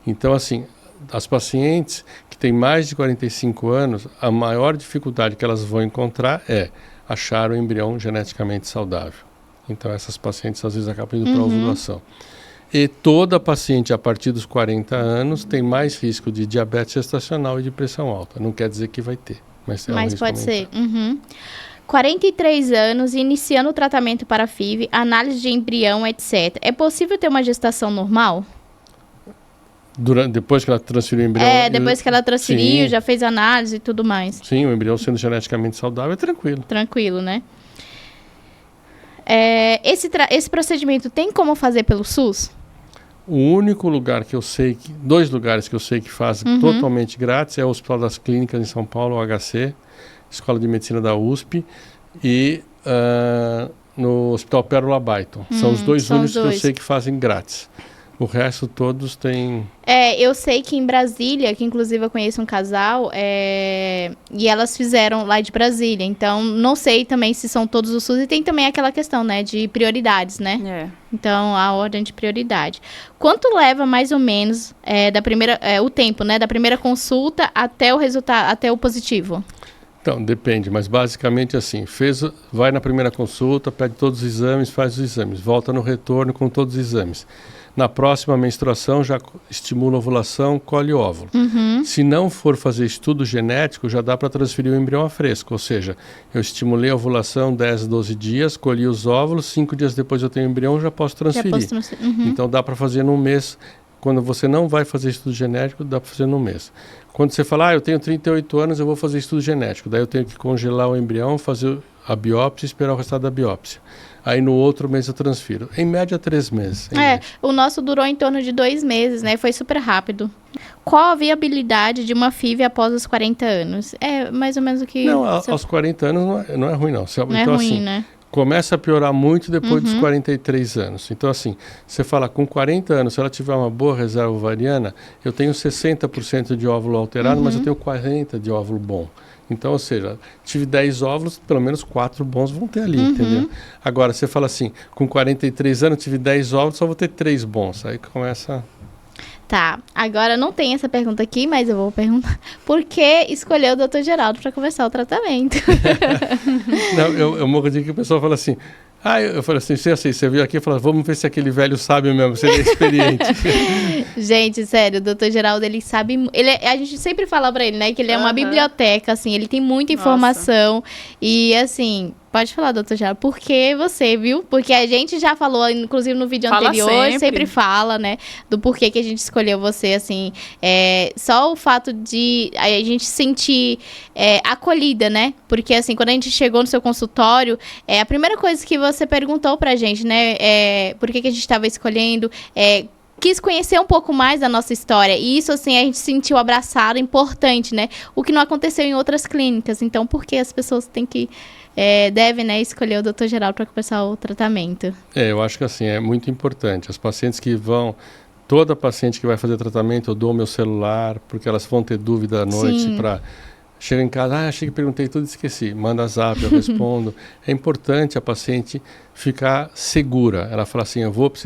Então, assim, as pacientes que têm mais de 45 anos, a maior dificuldade que elas vão encontrar é achar o embrião geneticamente saudável. Então, essas pacientes às vezes acabam indo para a ovulação. E toda paciente a partir dos 40 anos tem mais risco de diabetes gestacional e de pressão alta. Não quer dizer que vai ter, mas pode ser. 43 anos, iniciando o tratamento para FIV, análise de embrião, etc. É possível ter uma gestação normal? Depois que ela transferiu o embrião? Depois que ela transferiu, já fez análise e tudo mais. Sim, o embrião sendo geneticamente saudável é tranquilo. Tranquilo, né? Esse procedimento tem como fazer pelo SUS? O único lugar que eu sei, 2 lugares que eu sei que fazem totalmente grátis é o Hospital das Clínicas em São Paulo, o HC, Escola de Medicina da USP, e no Hospital Pérola Baiton. São os 2 únicos que eu sei que fazem grátis. O resto todos têm... Eu sei que em Brasília, que inclusive eu conheço um casal, e elas fizeram lá de Brasília. Então, não sei também se são todos os SUS. E tem também aquela questão, né, de prioridades, né? Então, a ordem de prioridade. Quanto leva, mais ou menos, o tempo, né, da primeira consulta até o resultado, até o positivo? Então, depende, mas basicamente assim, vai na primeira consulta, pede todos os exames, faz os exames, volta no retorno com todos os exames. Na próxima menstruação, já estimula a ovulação, colhe óvulo. Se não for fazer estudo genético, já dá para transferir o embrião a fresco. Ou seja, eu estimulei a ovulação 10, 12 dias, colhi os óvulos, 5 dias depois eu tenho o embrião, já posso transferir. Então, dá para fazer num mês. Quando você não vai fazer estudo genético, dá para fazer num mês. Quando você fala, eu tenho 38 anos, eu vou fazer estudo genético. Daí eu tenho que congelar o embrião, fazer a biópsia e esperar o resultado da biópsia. Aí no outro mês eu transfiro. Em média, 3 meses. O nosso durou em torno de 2 meses, né? Foi super rápido. Qual a viabilidade de uma FIV após os 40 anos? É mais ou menos o que... Não, aos 40 anos não é ruim, não. Não é ruim, né? Começa a piorar muito depois dos 43 anos. Então, assim, você fala, com 40 anos, se ela tiver uma boa reserva ovariana, eu tenho 60% de óvulo alterado, mas eu tenho 40% de óvulo bom. Então, ou seja, tive 10 óvulos, pelo menos 4 bons vão ter ali, entendeu? Agora, você fala assim, com 43 anos, tive 10 óvulos, só vou ter 3 bons. Aí começa... Tá, agora não tem essa pergunta aqui, mas eu vou perguntar. Por que escolheu o Dr. Geraldo para começar o tratamento? Não, eu morro de que o pessoal fala assim... eu falei assim, você veio aqui e falou, vamos ver se aquele velho sabe mesmo, se ele é experiente. Gente, sério, o Dr. Geraldo, ele sabe... a gente sempre fala pra ele, né, que ele é uma biblioteca, assim, ele tem muita informação. E, assim... Pode falar, doutor Geraldo, por que você, viu? Porque a gente já falou, inclusive no vídeo anterior, sempre fala, né, do porquê que a gente escolheu você, assim, só o fato de a gente sentir acolhida, né, porque, assim, quando a gente chegou no seu consultório, a primeira coisa que você perguntou pra gente, né, por que a gente estava escolhendo, quis conhecer um pouco mais da nossa história. E isso, assim, a gente sentiu abraçado, importante, né? O que não aconteceu em outras clínicas. Então, por que as pessoas devem, né, escolher o Dr. Geraldo para começar o tratamento? Eu acho que, assim, é muito importante. As pacientes que toda paciente que vai fazer tratamento, eu dou meu celular, porque elas vão ter dúvida à noite para... Chega em casa, achei que perguntei tudo e esqueci. Manda zap, eu respondo. É importante a paciente ficar segura. Ela fala assim,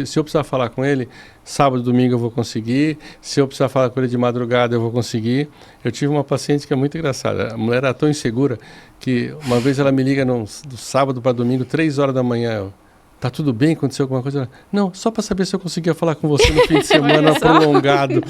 se eu precisar falar com ele, sábado, domingo eu vou conseguir. Se eu precisar falar com ele de madrugada, eu vou conseguir. Eu tive uma paciente que é muito engraçada. A mulher era tão insegura que uma vez ela me liga do sábado para domingo, 3 horas da manhã. Tá tudo bem? Aconteceu alguma coisa? Não, só para saber se eu conseguia falar com você no fim de semana prolongado.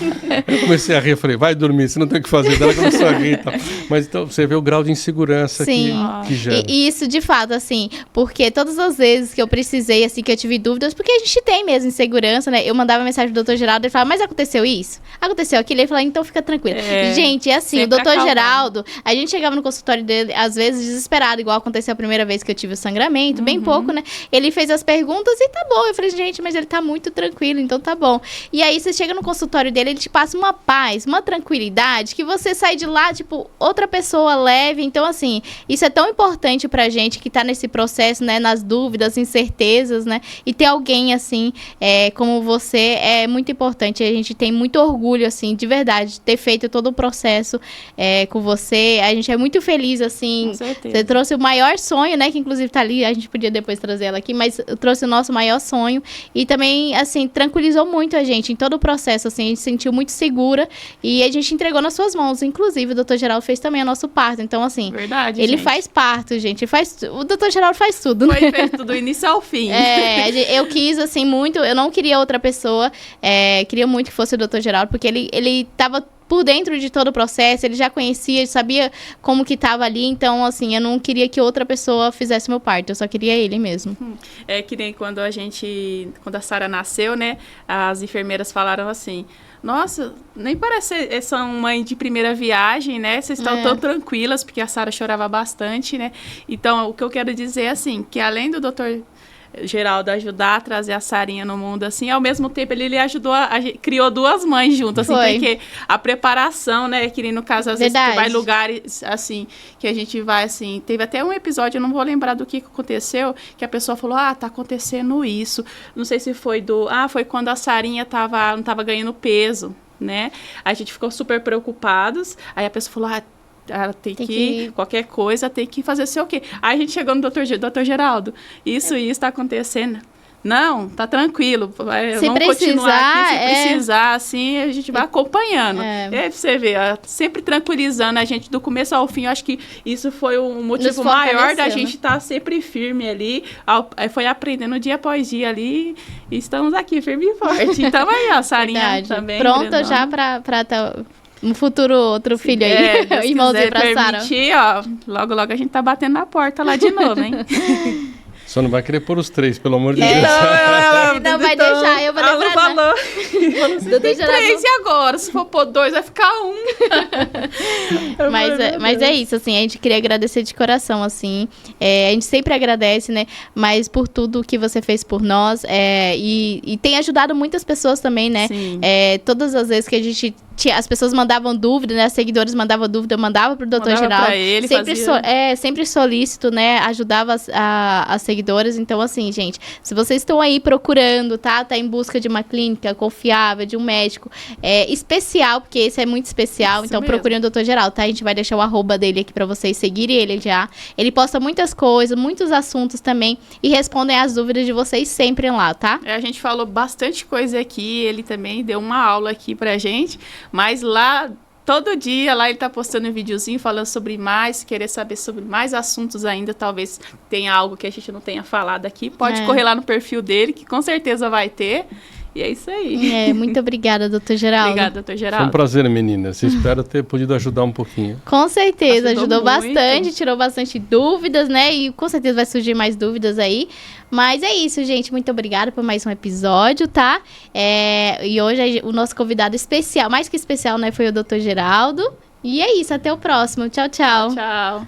Eu comecei a rir, falei, vai dormir, você não tem o que fazer. Daí ela começou a rir e tal. Mas então, você vê o grau de insegurança que gera. E isso, de fato, assim, porque todas as vezes que eu precisei, assim, que eu tive dúvidas, porque a gente tem mesmo insegurança, né? Eu mandava mensagem pro Dr. Geraldo, ele falava, mas aconteceu isso? Aconteceu aquilo? Ele falava, então fica tranquilo. Gente, assim, o Dr. Geraldo, a gente chegava no consultório dele, às vezes, desesperado, igual aconteceu a primeira vez que eu tive o sangramento, bem pouco, né? Ele fez as perguntas e tá bom. Eu falei, gente, mas ele tá muito tranquilo, então tá bom. E aí você chega no consultório dele, ele te passa uma paz, uma tranquilidade, que você sai de lá, tipo, outra pessoa leve. Então, assim, isso é tão importante pra gente que tá nesse processo, né, nas dúvidas, incertezas, né, e ter alguém, assim, como você é muito importante. A gente tem muito orgulho, assim, de verdade, de ter feito todo o processo com você. A gente é muito feliz, assim. Com certeza. Você trouxe o maior sonho, né, que inclusive tá ali, a gente podia depois trazer ela aqui, mas trouxe o nosso maior sonho e também, assim, tranquilizou muito a gente em todo o processo, assim, a gente se sentiu muito segura e a gente entregou nas suas mãos. Inclusive, o Dr. Geraldo fez também o nosso parto, então, assim... Verdade, ele gente. Faz parto, gente, o Dr. Geraldo faz tudo. Foi feito do início ao fim. Eu quis, assim, muito, eu não queria outra pessoa, queria muito que fosse o Dr. Geraldo, porque ele tava por dentro de todo o processo, ele já conhecia, ele sabia como que tava ali, então, assim, eu não queria que outra pessoa fizesse meu parto, eu só queria ele mesmo. É que nem quando a Sara nasceu, né, as enfermeiras falaram assim, nossa, nem parece são mãe de primeira viagem, né, vocês estão tão tranquilas, porque a Sara chorava bastante, né, então, o que eu quero dizer é assim, que além do doutor Geraldo ajudar a trazer a Sarinha no mundo, assim, ao mesmo tempo ele ajudou, criou duas mães juntas, assim, Foi. porque a preparação, né, que no caso, às vezes, Verdade. tu vai em lugares, assim, que a gente vai, assim, teve até um episódio, eu não vou lembrar do que aconteceu, que a pessoa falou, tá acontecendo isso, não sei se foi foi quando a Sarinha não tava ganhando peso, né, a gente ficou super preocupados, aí a pessoa falou, ela tem que qualquer coisa, tem que fazer sei o quê. Aí a gente chegou no doutor Geraldo, isso está acontecendo. Não, tá tranquilo, vamos continuar aqui, se precisar, assim, a gente vai acompanhando. E aí você vê, sempre tranquilizando a gente do começo ao fim, eu acho que isso foi o motivo maior da gente estar sempre firme ali, foi aprendendo dia após dia ali, e estamos aqui firme e forte. Então aí, a Sarinha também. Pronta já para um futuro outro filho aí, irmãozinho pra Sara. Logo a gente tá batendo na porta lá de novo, hein? Só não vai querer pôr os 3, pelo amor de Deus. Não vai deixar, eu vou lembrar. Falou. Tem 3 e agora? Se for pôr 2, vai ficar 1. Mas é isso, assim, a gente queria agradecer de coração, assim. A gente sempre agradece, né? Mas por tudo que você fez por nós. E tem ajudado muitas pessoas também, né? Sim. Todas as vezes que a gente as pessoas mandavam dúvida, né? As seguidores mandavam dúvida, eu mandava pro Dr. Geraldo. Pra ele, sempre solícito, né? Ajudava as seguidoras. Então, assim, gente, se vocês estão aí procurando, tá em busca de uma clínica confiável, de um médico especial, porque esse é muito especial, então procurem o Dr. Geraldo, tá? A gente vai deixar o @, dele aqui pra vocês seguirem ele já. Ele posta muitas coisas, muitos assuntos também, e respondem as dúvidas de vocês sempre lá, tá? A gente falou bastante coisa aqui, ele também deu uma aula aqui pra gente. Mas lá, todo dia, lá ele tá postando um videozinho falando sobre mais, querer saber sobre mais assuntos ainda, talvez tenha algo que a gente não tenha falado aqui. Pode correr lá no perfil dele, que com certeza vai ter. E é isso aí. Muito obrigada, Dr. Geraldo. Obrigada, Dr. Geraldo. Foi um prazer, meninas. Espero ter podido ajudar um pouquinho. Com certeza, ajudou muito. bastante, tirou bastante dúvidas, né? E com certeza vai surgir mais dúvidas aí. Mas é isso, gente. Muito obrigada por mais um episódio, tá? E hoje o nosso convidado especial, mais que especial, né? Foi o Dr. Geraldo. E é isso, até o próximo. Tchau, tchau. Tchau.